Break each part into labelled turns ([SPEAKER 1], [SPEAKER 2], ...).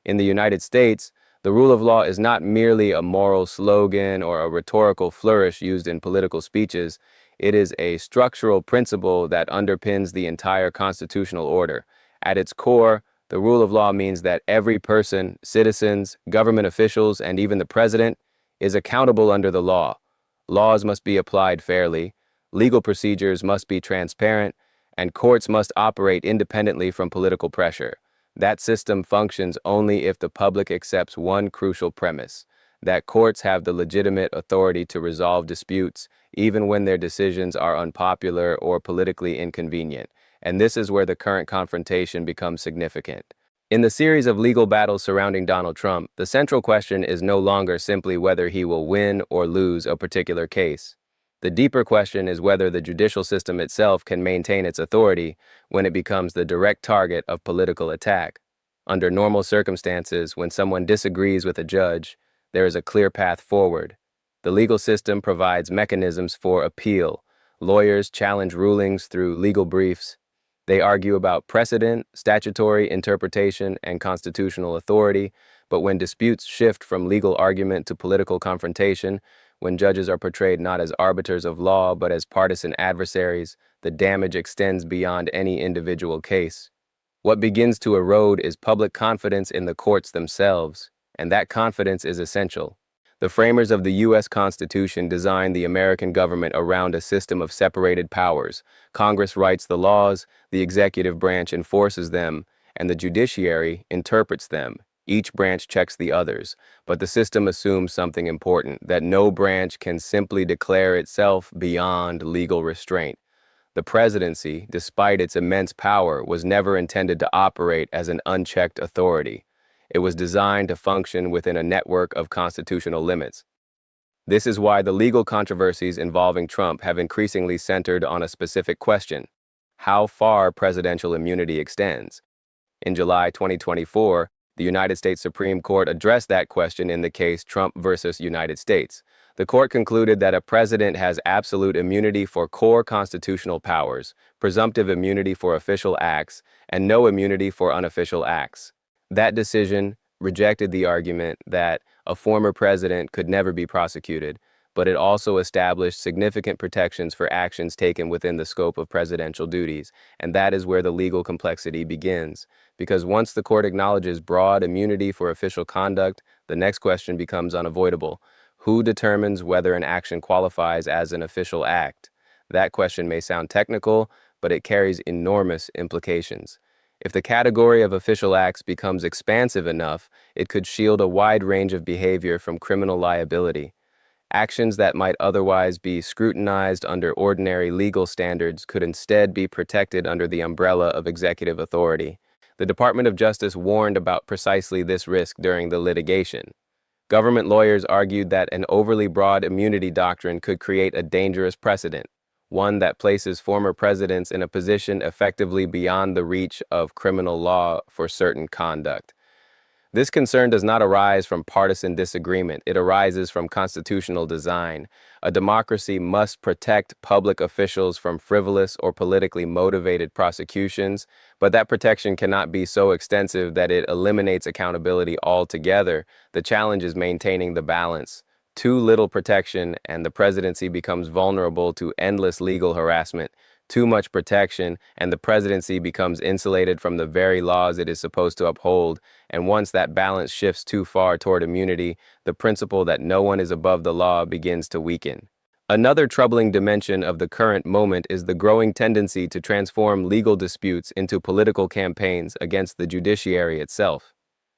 [SPEAKER 1] In the United States, the rule of law is not merely a moral slogan or a rhetorical flourish used in political speeches. It is a structural principle that underpins the entire constitutional order. At its core, the rule of law means that every person, citizens, government officials, and even the president is accountable under the law. Laws must be applied fairly, legal procedures must be transparent, and courts must operate independently from political pressure. That system functions only if the public accepts one crucial premise, that courts have the legitimate authority to resolve disputes, even when their decisions are unpopular or politically inconvenient. And this is where the current confrontation becomes significant. In the series of legal battles surrounding Donald Trump, the central question is no longer simply whether he will win or lose a particular case. The deeper question is whether the judicial system itself can maintain its authority when it becomes the direct target of political attack. Under normal circumstances, when someone disagrees with a judge, there is a clear path forward. The legal system provides mechanisms for appeal. Lawyers challenge rulings through legal briefs. They argue about precedent, statutory interpretation, and constitutional authority, but when disputes shift from legal argument to political confrontation, when judges are portrayed not as arbiters of law but as partisan adversaries, the damage extends beyond any individual case. What begins to erode is public confidence in the courts themselves, and that confidence is essential. The framers of the U.S. Constitution designed the American government around a system of separated powers. Congress writes the laws, the executive branch enforces them, and the judiciary interprets them. Each branch checks the others, but the system assumes something important, that no branch can simply declare itself beyond legal restraint. The presidency, despite its immense power, was never intended to operate as an unchecked authority. It was designed to function within a network of constitutional limits. This is why the legal controversies involving Trump have increasingly centered on a specific question: how far presidential immunity extends. In July 2024, the United States Supreme Court addressed that question in the case Trump versus United States. The court concluded that a president has absolute immunity for core constitutional powers, presumptive immunity for official acts, and no immunity for unofficial acts. That decision rejected the argument that a former president could never be prosecuted, but it also established significant protections for actions taken within the scope of presidential duties, and that is where the legal complexity begins. Because once the court acknowledges broad immunity for official conduct, the next question becomes unavoidable. Who determines whether an action qualifies as an official act? That question may sound technical, but it carries enormous implications. If the category of official acts becomes expansive enough, it could shield a wide range of behavior from criminal liability. Actions that might otherwise be scrutinized under ordinary legal standards could instead be protected under the umbrella of executive authority. The Department of Justice warned about precisely this risk during the litigation. Government lawyers argued that an overly broad immunity doctrine could create a dangerous precedent, one that places former presidents in a position effectively beyond the reach of criminal law for certain conduct. This concern does not arise from partisan disagreement. It arises from constitutional design. A democracy must protect public officials from frivolous or politically motivated prosecutions, but that protection cannot be so extensive that it eliminates accountability altogether. The challenge is maintaining the balance. Too little protection, and the presidency becomes vulnerable to endless legal harassment. Too much protection, and the presidency becomes insulated from the very laws it is supposed to uphold. And once that balance shifts too far toward immunity, the principle that no one is above the law begins to weaken. Another troubling dimension of the current moment is the growing tendency to transform legal disputes into political campaigns against the judiciary itself.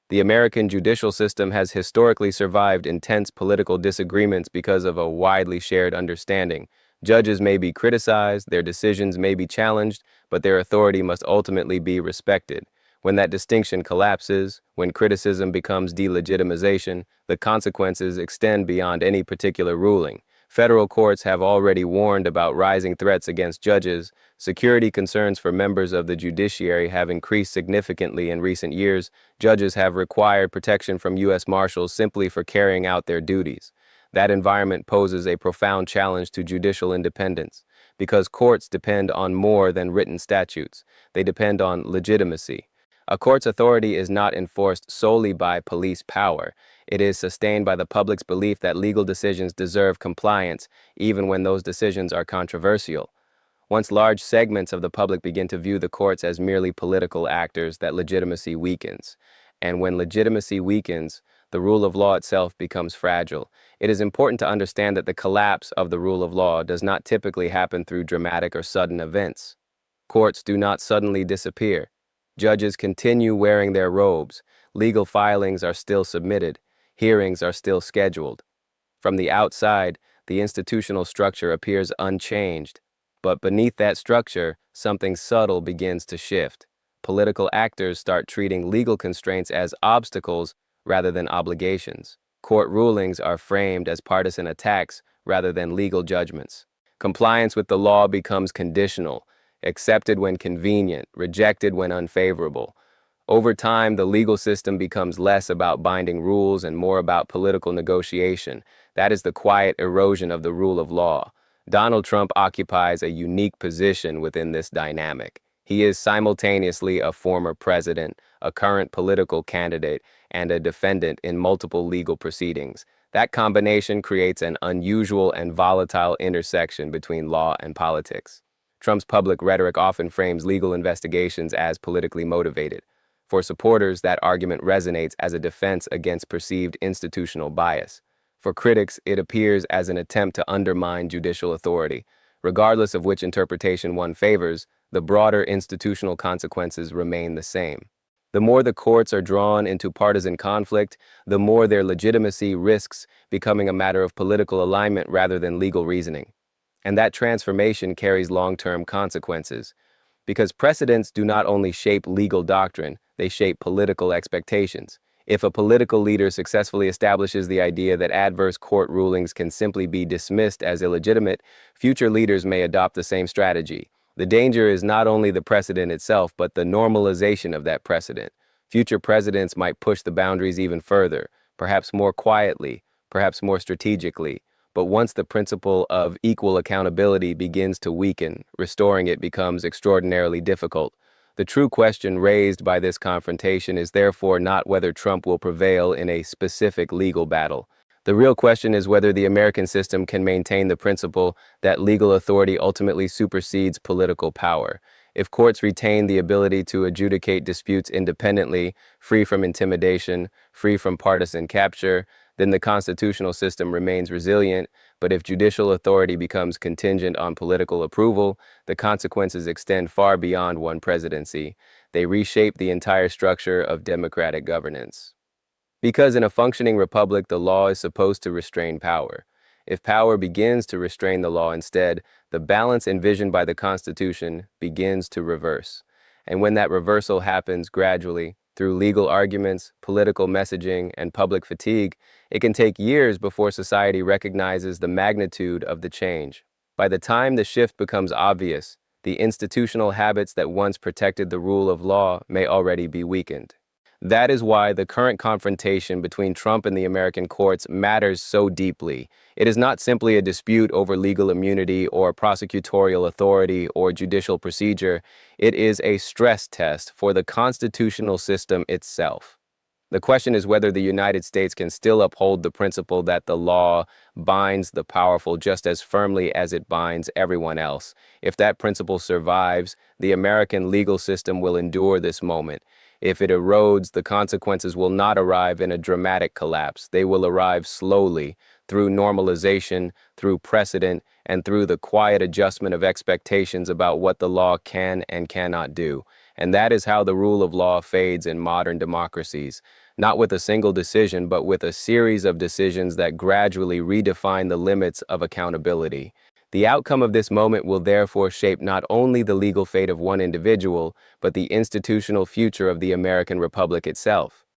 [SPEAKER 1] The American judicial system has historically survived intense political disagreements because of a widely shared understanding. Judges may be criticized, their decisions may be challenged, but their authority must ultimately be respected. When that distinction collapses, when criticism becomes delegitimization, the consequences extend beyond any particular ruling. Federal courts have already warned about rising threats against judges. Security concerns for members of the judiciary have increased significantly in recent years. Judges have required protection from U.S. Marshals simply for carrying out their duties. That environment poses a profound challenge to judicial independence, because courts depend on more than written statutes. They depend on legitimacy. A court's authority is not enforced solely by police power. It is sustained by the public's belief that legal decisions deserve compliance, even when those decisions are controversial. Once large segments of the public begin to view the courts as merely political actors, that legitimacy weakens. And when legitimacy weakens, the rule of law itself becomes fragile. It is important to understand that the collapse of the rule of law does not typically happen through dramatic or sudden events. Courts do not suddenly disappear. Judges continue wearing their robes. Legal filings are still submitted. Hearings are still scheduled. From the outside, the institutional structure appears unchanged. But beneath that structure, something subtle begins to shift. Political actors start treating legal constraints as obstacles rather than obligations. Court rulings are framed as partisan attacks rather than legal judgments. Compliance with the law becomes conditional, accepted when convenient, rejected when unfavorable. Over time, the legal system becomes less about binding rules and more about political negotiation. That is the quiet erosion of the rule of law. Donald Trump occupies a unique position within this dynamic. He is simultaneously a former president, a current political candidate, and a defendant in multiple legal proceedings. That combination creates an unusual and volatile intersection between law and politics. Trump's public rhetoric often frames legal investigations as politically motivated. For supporters, that argument resonates as a defense against perceived institutional bias. For critics, it appears as an attempt to undermine judicial authority. Regardless of which interpretation one favors, the broader institutional consequences remain the same. The more the courts are drawn into partisan conflict, the more their legitimacy risks becoming a matter of political alignment rather than legal reasoning. And that transformation carries long-term consequences. Because precedents do not only shape legal doctrine, they shape political expectations. If a political leader successfully establishes the idea that adverse court rulings can simply be dismissed as illegitimate, future leaders may adopt the same strategy. The danger is not only the precedent itself, but the normalization of that precedent. Future presidents might push the boundaries even further, perhaps more quietly, perhaps more strategically. But once the principle of equal accountability begins to weaken, restoring it becomes extraordinarily difficult. The true question raised by this confrontation is therefore not whether Trump will prevail in a specific legal battle. The real question is whether the American system can maintain the principle that legal authority ultimately supersedes political power. If courts retain the ability to adjudicate disputes independently, free from intimidation, free from partisan capture, then the constitutional system remains resilient. But if judicial authority becomes contingent on political approval, the consequences extend far beyond one presidency. They reshape the entire structure of democratic governance. Because in a functioning republic, the law is supposed to restrain power. If power begins to restrain the law instead, the balance envisioned by the Constitution begins to reverse. And when that reversal happens gradually, through legal arguments, political messaging, and public fatigue, it can take years before society recognizes the magnitude of the change. By the time the shift becomes obvious, the institutional habits that once protected the rule of law may already be weakened. That is why the current confrontation between Trump and the American courts matters so deeply. It is not simply a dispute over legal immunity or prosecutorial authority or judicial procedure. It is a stress test for the constitutional system itself. The question is whether the United States can still uphold the principle that the law binds the powerful just as firmly as it binds everyone else. If that principle survives, the American legal system will endure this moment. If it erodes, the consequences will not arrive in a dramatic collapse. They will arrive slowly, through normalization, through precedent, and through the quiet adjustment of expectations about what the law can and cannot do. And that is how the rule of law fades in modern democracies, not with a single decision, but with a series of decisions that gradually redefine the limits of accountability. The outcome of this moment will therefore shape not only the legal fate of one individual, but the institutional future of the American Republic itself.